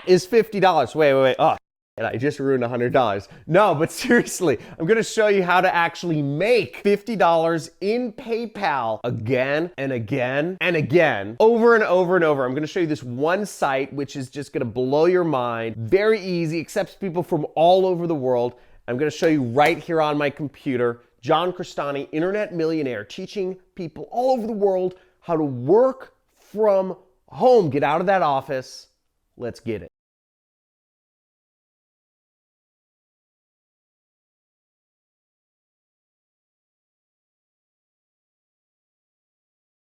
is $50. Wait. Oh, and I just ruined $100. No, but seriously, I'm gonna show you how to actually make $50 in PayPal again and again and again, over and over and over. I'm gonna show you this one site, which is just gonna blow your mind. Very easy, accepts people from all over the world. I'm gonna show you right here on my computer. John Crestani, internet millionaire, teaching people all over the world how to work from home. Get out of that office. Let's get it.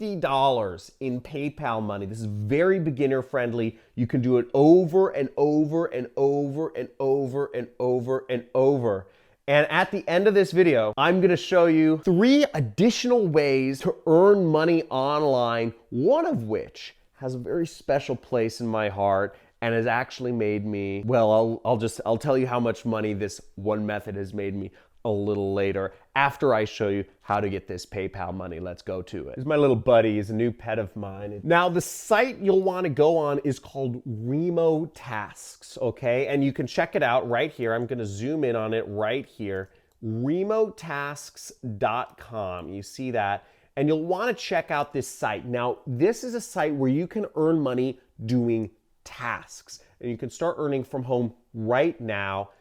$50 in PayPal money. This is very beginner friendly. You can do it over and over and over and over and over and over. And at the end of this video, I'm gonna show you 3 additional ways to earn money online, one of which has a very special place in my heart and has actually made me, well, I'll tell you how much money this one method has made me a little later after I show you how to get this PayPal money. Let's go to it. This is my little buddy. He's a new pet of mine. Now, the site you'll want to go on is called Remotasks, okay? And you can check it out right here. I'm going to zoom in on it right here. Remotasks.com. You see that? And you'll want to check out this site. Now, this is a site where you can earn money doing tasks. And you can start earning from home right now.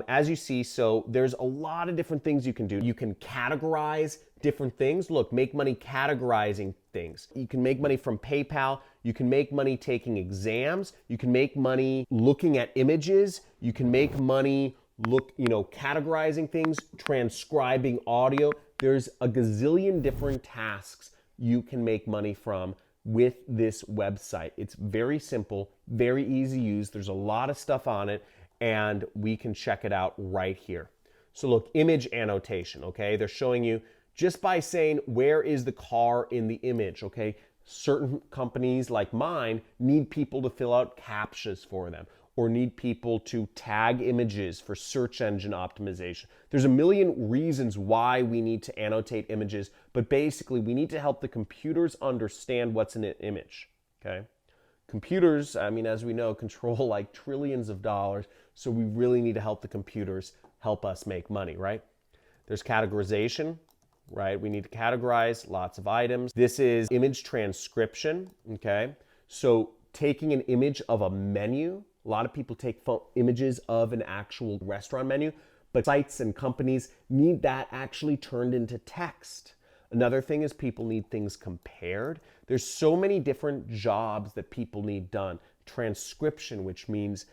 As you see, so there's a lot of different things you can do. You can categorize different things. Look, make money categorizing things. You can make money from PayPal. You can make money taking exams. You can make money looking at images. You can make money categorizing things, transcribing audio. There's a gazillion different tasks you can make money from with this website. It's very simple, very easy to use. There's a lot of stuff on it, and we can check it out right here. So look, image annotation, okay? They're showing you just by saying, where is the car in the image, okay? Certain companies like mine need people to fill out CAPTCHAs for them, or need people to tag images for search engine optimization. There's a million reasons why we need to annotate images, but basically we need to help the computers understand what's in an image, okay? Computers, I mean, as we know, control like trillions of dollars, so we really need to help the computers help us make money, right? There's categorization, right? We need to categorize lots of items. This is image transcription, okay? So taking an image of a menu, a lot of people take images of an actual restaurant menu, but sites and companies need that actually turned into text. Another thing is people need things compared. There's so many different jobs that people need done. Transcription, which means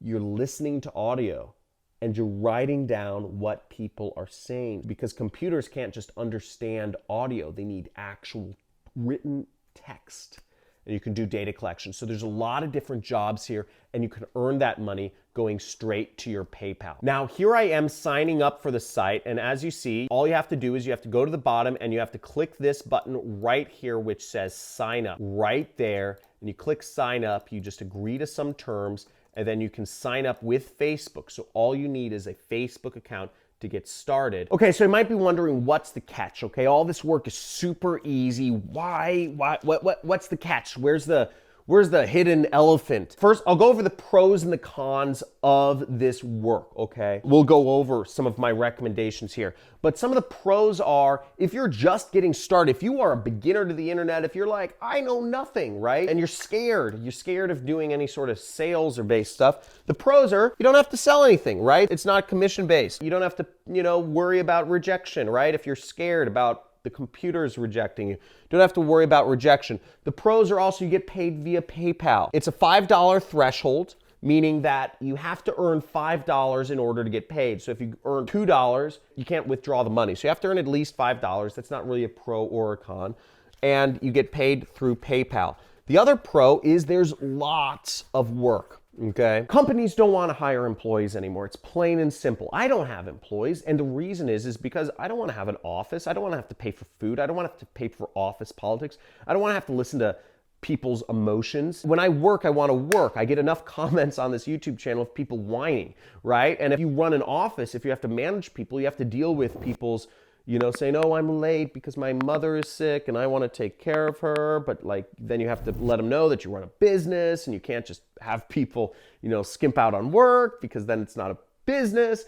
you're listening to audio and you're writing down what people are saying, because computers can't just understand audio. They need actual written text. And you can do data collection. So there's a lot of different jobs here, and you can earn that money going straight to your PayPal. Now, here I am signing up for the site, and as you see, all you have to do is you have to go to the bottom and you have to click this button right here which says sign up right there, and you click sign up. You just agree to some terms, and then you can sign up with Facebook. So all you need is a Facebook account to get started. Okay, so you might be wondering, what's the catch? Okay, all this work is super easy. What's the catch? Where's the hidden elephant? First, I'll go over the pros and the cons of this work, okay? We'll go over some of my recommendations here. But some of the pros are, if you're just getting started, if you are a beginner to the internet, if you're like, I know nothing, right? And you're scared of doing any sort of sales or based stuff, the pros are, you don't have to sell anything, right? It's not commission based. You don't have to, worry about rejection, right? If you're scared about the computer's rejecting you, don't have to worry about rejection. The pros are also you get paid via PayPal. It's a $5 threshold, meaning that you have to earn $5 in order to get paid. So if you earn $2, you can't withdraw the money. So you have to earn at least $5. That's not really a pro or a con. And you get paid through PayPal. The other pro is there's lots of work. Okay. Companies don't want to hire employees anymore. It's plain and simple. I don't have employees, and the reason is because I don't want to have an office. I don't want to have to pay for food. I don't want to have to pay for office politics. I don't want to have to listen to people's emotions. When I work, I want to work. I get enough comments on this YouTube channel of people whining, right? And if you run an office, if you have to manage people, you have to deal with people's saying, oh, I'm late because my mother is sick and I want to take care of her. But like, then you have to let them know that you run a business and you can't just have people, skimp out on work because then it's not a business,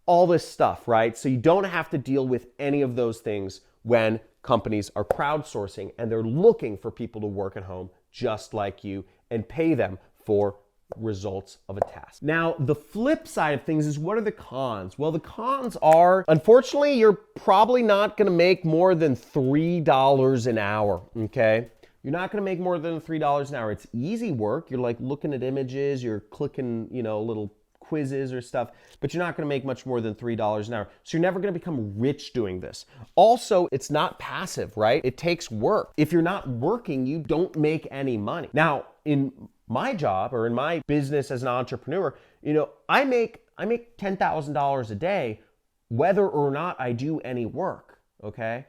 all this stuff, right? So you don't have to deal with any of those things when companies are crowdsourcing and they're looking for people to work at home just like you and pay them for results of a task. Now, the flip side of things is, what are the cons? Well, the cons are, unfortunately, you're probably not going to make more than $3 an hour, okay? You're not going to make more than $3 an hour. It's easy work. You're like looking at images, you're clicking, little quizzes or stuff, but you're not going to make much more than $3 an hour. So you're never going to become rich doing this. Also, it's not passive, right? It takes work. If you're not working, you don't make any money. Now, in my job or in my business as an entrepreneur, I make $10,000 a day, whether or not I do any work, okay?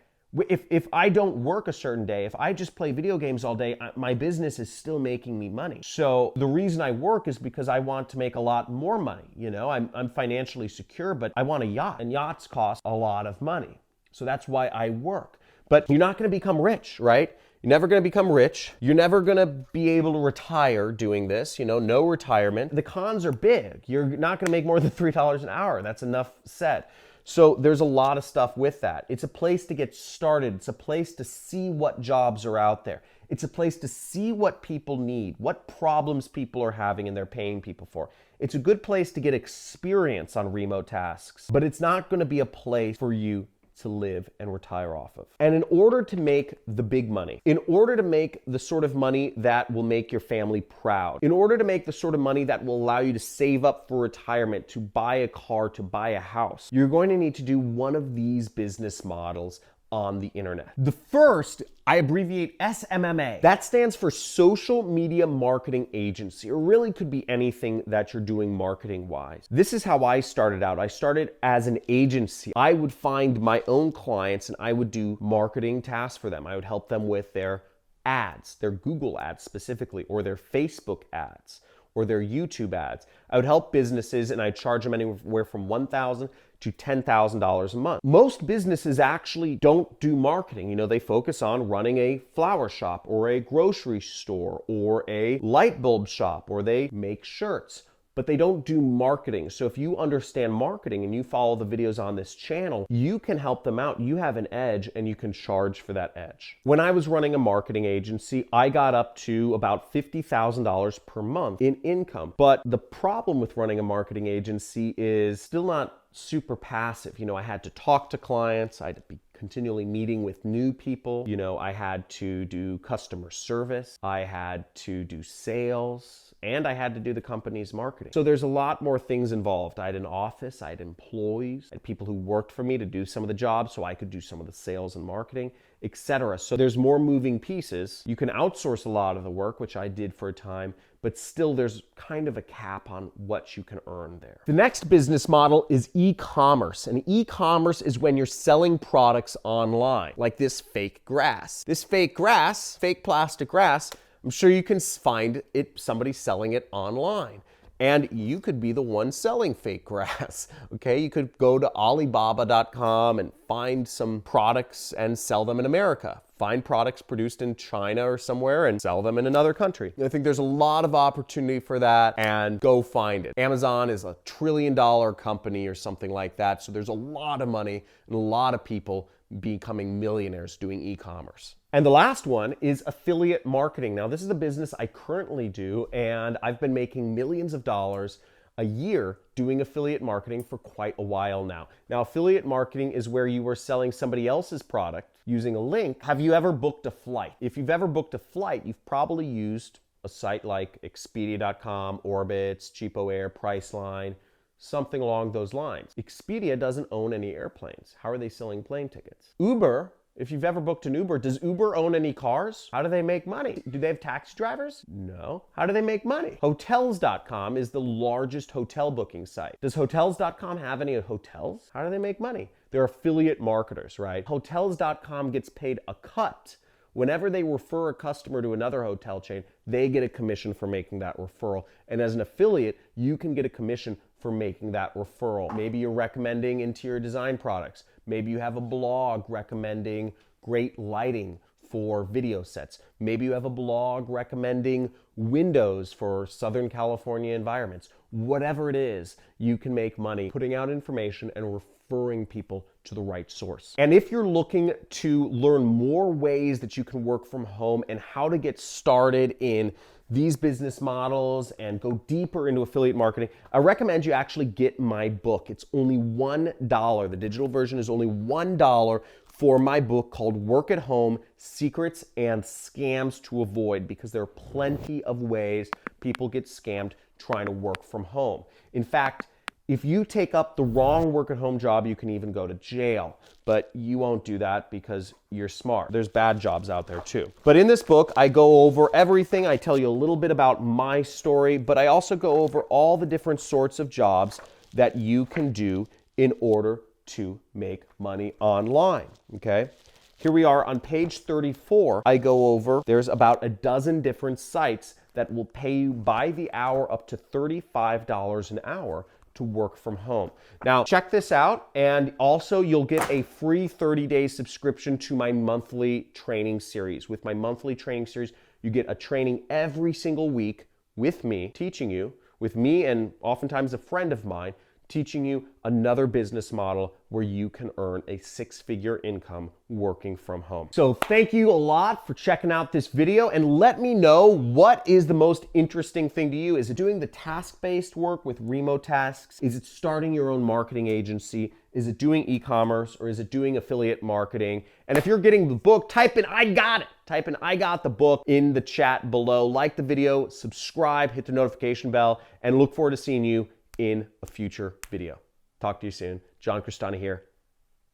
If I don't work a certain day, if I just play video games all day, my business is still making me money. So the reason I work is because I want to make a lot more money. I'm financially secure, but I want a yacht, and yachts cost a lot of money. So that's why I work. But you're not going to become rich, right? You're never going to become rich. You're never going to be able to retire doing this, no retirement. The cons are big. You're not going to make more than $3 an hour. That's enough said. So there's a lot of stuff with that. It's a place to get started. It's a place to see what jobs are out there. It's a place to see what people need, what problems people are having and they're paying people for. It's a good place to get experience on remote tasks, but it's not going to be a place for you to live and retire off of. And in order to make the big money, in order to make the sort of money that will make your family proud, in order to make the sort of money that will allow you to save up for retirement, to buy a car, to buy a house, you're going to need to do one of these business models on the internet. The first, I abbreviate SMMA. That stands for Social Media Marketing Agency, or really could be anything that you're doing marketing-wise. This is how I started out. I started as an agency. I would find my own clients and I would do marketing tasks for them. I would help them with their ads, their Google ads specifically, or their Facebook ads, or their YouTube ads. I would help businesses and I'd charge them anywhere from $1,000 to $10,000 a month. Most businesses actually don't do marketing. They focus on running a flower shop or a grocery store or a light bulb shop, or they make shirts, but they don't do marketing. So if you understand marketing and you follow the videos on this channel, you can help them out. You have an edge and you can charge for that edge. When I was running a marketing agency, I got up to about $50,000 per month in income. But the problem with running a marketing agency is still not super passive. I had to talk to clients. I had to be continually meeting with new people. I had to do customer service. I had to do sales, and I had to do the company's marketing. So there's a lot more things involved. I had an office, I had employees, I had people who worked for me to do some of the jobs so I could do some of the sales and marketing, etc. So there's more moving pieces. You can outsource a lot of the work, which I did for a time, but still there's kind of a cap on what you can earn there. The next business model is e-commerce. And e-commerce is when you're selling products online, like this fake grass. This fake grass, fake plastic grass, I'm sure you can find it, somebody selling it online. And you could be the one selling fake grass, okay? You could go to Alibaba.com and find some products and sell them in America. Find products produced in China or somewhere and sell them in another country. I think there's a lot of opportunity for that, and go find it. Amazon is a $1 trillion company or something like that, so there's a lot of money and a lot of people becoming millionaires doing e-commerce. And the last one is affiliate marketing. Now, this is a business I currently do, and I've been making millions of dollars a year doing affiliate marketing for quite a while now. Now, affiliate marketing is where you are selling somebody else's product using a link. Have you ever booked a flight? If you've ever booked a flight, you've probably used a site like Expedia.com, Orbitz, CheapOair, Priceline, something along those lines. Expedia doesn't own any airplanes. How are they selling plane tickets? Uber, if you've ever booked an Uber, does Uber own any cars? How do they make money? Do they have taxi drivers? No. How do they make money? Hotels.com is the largest hotel booking site. Does Hotels.com have any hotels? How do they make money? They're affiliate marketers, right? Hotels.com gets paid a cut Whenever they refer a customer to another hotel chain, they get a commission for making that referral. And as an affiliate, you can get a commission for making that referral. Maybe you're recommending interior design products. Maybe you have a blog recommending great lighting for video sets. Maybe you have a blog recommending windows for Southern California environments. Whatever it is, you can make money putting out information and referring people to the right source. And if you're looking to learn more ways that you can work from home and how to get started in these business models and go deeper into affiliate marketing, I recommend you actually get my book. It's only $1. The digital version is only $1 for my book called Work at Home: Secrets and Scams to Avoid, because there are plenty of ways people get scammed trying to work from home. In fact, if you take up the wrong work at home job, you can even go to jail. But you won't do that because you're smart. There's bad jobs out there too. But in this book, I go over everything. I tell you a little bit about my story, but I also go over all the different sorts of jobs that you can do in order to make money online, okay? Here we are on page 34. I go over, there's about a dozen different sites that will pay you by the hour up to $35 an hour to work from home. Now, check this out, and also you'll get a free 30-day subscription to my monthly training series. With my monthly training series, you get a training every single week with me, teaching you, with me and oftentimes a friend of mine, teaching you another business model where you can earn a six-figure income working from home. So thank you a lot for checking out this video, and let me know, what is the most interesting thing to you? Is it doing the task-based work with Remo Tasks? Is it starting your own marketing agency? Is it doing e-commerce, or is it doing affiliate marketing? And if you're getting the book, type in "I got it." Type in "I got the book" in the chat below. Like the video, subscribe, hit the notification bell, and look forward to seeing you in a future video. Talk to you soon. John Crestani here.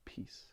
Peace.